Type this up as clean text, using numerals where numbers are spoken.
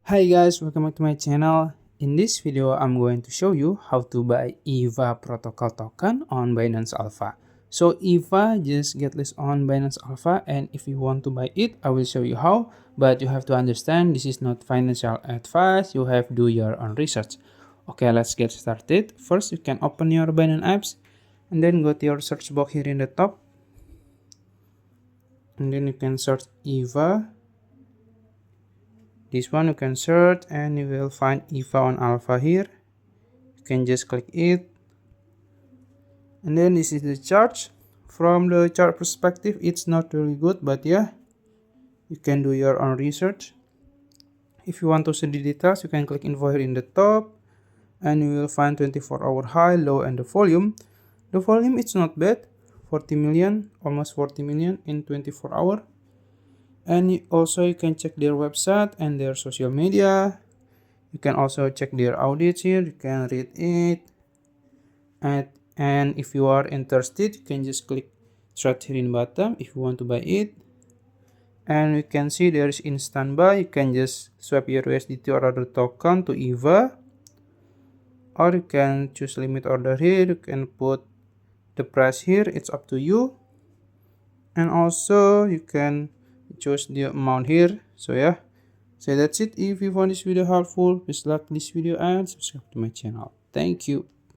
Hi guys, welcome back to my channel. In this video, I'm going to show you how to buy EVAA Protocol token on Binance Alpha. So EVAA just get listed on Binance Alpha, and if you want to buy it, I will show you how. But you have to understand this is not financial advice. You have to do your own research. Okay, let's get started. First, you can open your Binance apps, and then go to your search box here in the top, and then you can search EVAA. This one you can search and you will find EVAA on Alpha here. You can just click it, and then this is the chart. From the chart perspective, it's not really good, but yeah, you can do your own research. If you want to see the details, you can click info here in the top, and you will find 24-hour high, low, and the volume. The volume it's not bad, 40 million, almost 40 million in 24 hours. And also you can check their website and their social media. You can also check their audits here. You can read it, and if you are interested, you can just click straight here in bottom if you want to buy it. And you can see there is instant buy. You can just swap your USDT or other token to EVA, or you can choose limit order here. You can put the price here, it's up to you. And also you can choose the amount here. So yeah, so that's it. If you found this video helpful, please like this video and subscribe to my channel. Thank you.